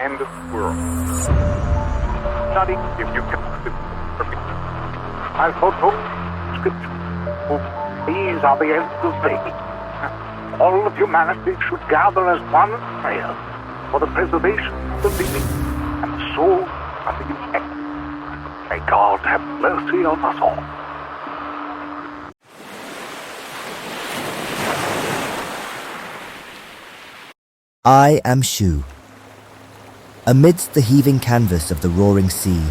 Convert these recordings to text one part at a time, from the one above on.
end of the world. Study if you can. I foretold Scripture. These are the ends of days. All of humanity should gather as one prayer for the preservation of the living and the soul of the elect. May God have mercy on us all. I am Xu. Amidst the heaving canvas of the roaring sea,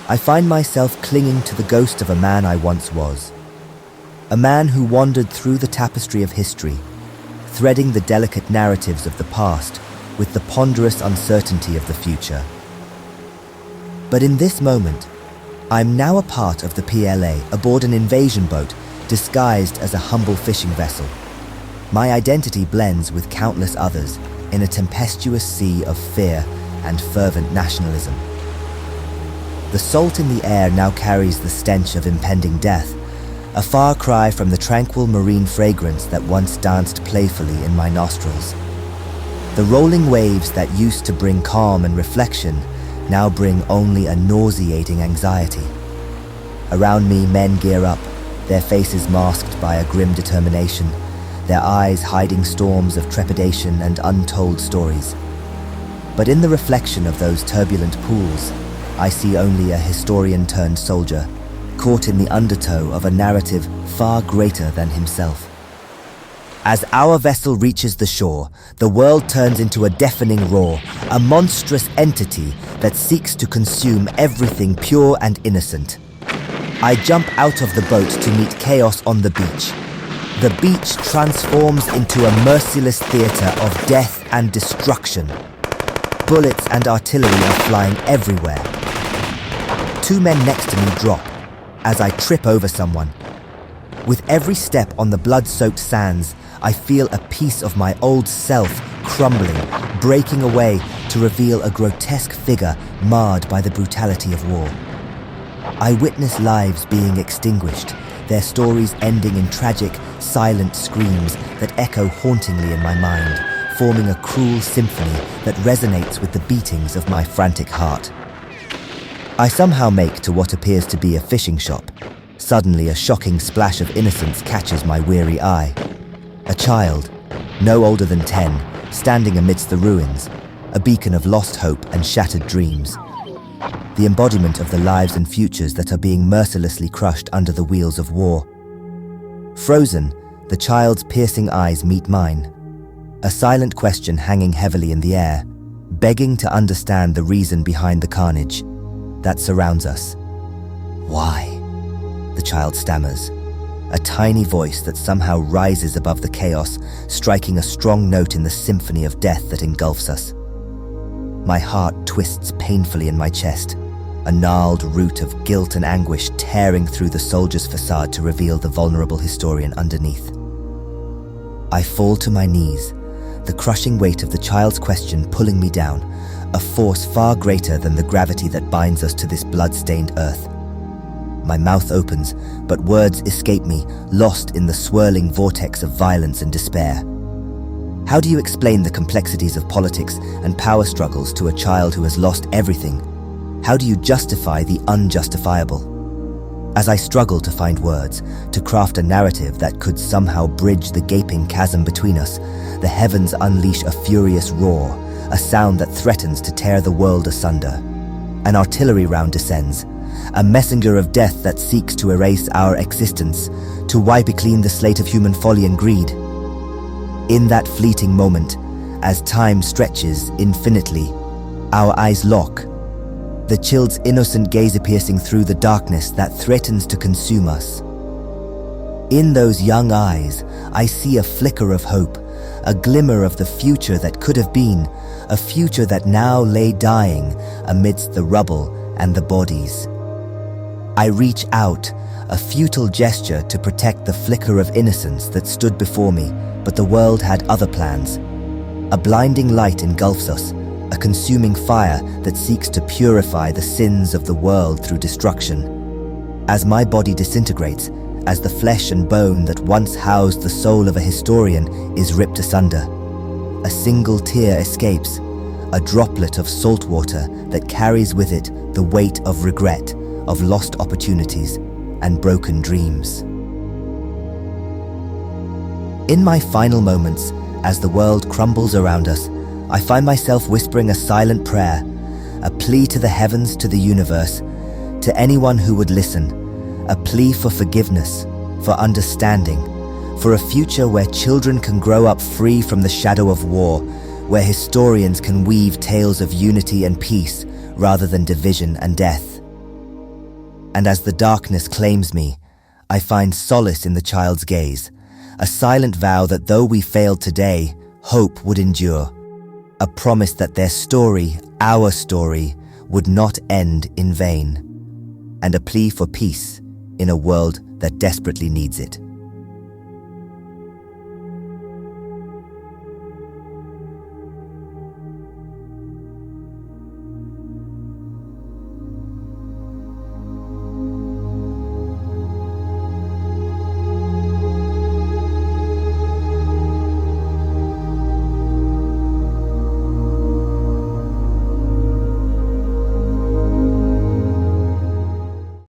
I find myself clinging to the ghost of a man I once was. A man who wandered through the tapestry of history, threading the delicate narratives of the past with the ponderous uncertainty of the future. But in this moment, I'm now a part of the PLA aboard an invasion boat disguised as a humble fishing vessel. My identity blends with countless others in a tempestuous sea of fear and fervent nationalism. The salt in the air now carries the stench of impending death, a far cry from the tranquil marine fragrance that once danced playfully in my nostrils. The rolling waves that used to bring calm and reflection now bring only a nauseating anxiety. Around me, men gear up, their faces masked by a grim determination, their eyes hiding storms of trepidation and untold stories. But in the reflection of those turbulent pools, I see only a historian-turned-soldier, caught in the undertow of a narrative far greater than himself. As our vessel reaches the shore, the world turns into a deafening roar, a monstrous entity that seeks to consume everything pure and innocent. I jump out of the boat to meet chaos on the beach. The beach transforms into a merciless theater of death and destruction. Bullets and artillery are flying everywhere. Two men next to me drop as I trip over someone. With every step on the blood-soaked sands, I feel a piece of my old self crumbling, breaking away to reveal a grotesque figure marred by the brutality of war. I witness lives being extinguished, their stories ending in tragic, silent screams that echo hauntingly in my mind, forming a cruel symphony that resonates with the beatings of my frantic heart. I somehow make to what appears to be a fishing shop. Suddenly, a shocking splash of innocence catches my weary eye. A child, no older than 10, standing amidst the ruins, a beacon of lost hope and shattered dreams. The embodiment of the lives and futures that are being mercilessly crushed under the wheels of war. Frozen, the child's piercing eyes meet mine, a silent question hanging heavily in the air, begging to understand the reason behind the carnage that surrounds us. Why? The child stammers, a tiny voice that somehow rises above the chaos, striking a strong note in the symphony of death that engulfs us. My heart twists painfully in my chest, a gnarled root of guilt and anguish tearing through the soldier's facade to reveal the vulnerable historian underneath. I fall to my knees, the crushing weight of the child's question pulling me down, a force far greater than the gravity that binds us to this blood-stained earth. My mouth opens, but words escape me, lost in the swirling vortex of violence and despair. How do you explain the complexities of politics and power struggles to a child who has lost everything? How do you justify the unjustifiable? As I struggle to find words, to craft a narrative that could somehow bridge the gaping chasm between us, the heavens unleash a furious roar, a sound that threatens to tear the world asunder. An artillery round descends, a messenger of death that seeks to erase our existence, to wipe clean the slate of human folly and greed. In that fleeting moment, as time stretches infinitely, our eyes lock, the child's innocent gaze piercing through the darkness that threatens to consume us. In those young eyes, I see a flicker of hope, a glimmer of the future that could have been, a future that now lay dying amidst the rubble and the bodies. I reach out, a futile gesture to protect the flicker of innocence that stood before me, but the world had other plans. A blinding light engulfs us, a consuming fire that seeks to purify the sins of the world through destruction. As my body disintegrates, as the flesh and bone that once housed the soul of a historian is ripped asunder, a single tear escapes, a droplet of salt water that carries with it the weight of regret, of lost opportunities, and broken dreams. In my final moments, as the world crumbles around us, I find myself whispering a silent prayer, a plea to the heavens, to the universe, to anyone who would listen, a plea for forgiveness, for understanding, for a future where children can grow up free from the shadow of war, where historians can weave tales of unity and peace rather than division and death. And as the darkness claims me, I find solace in the child's gaze, a silent vow that though we failed today, hope would endure, a promise that their story, our story, would not end in vain, and a plea for peace in a world that desperately needs it.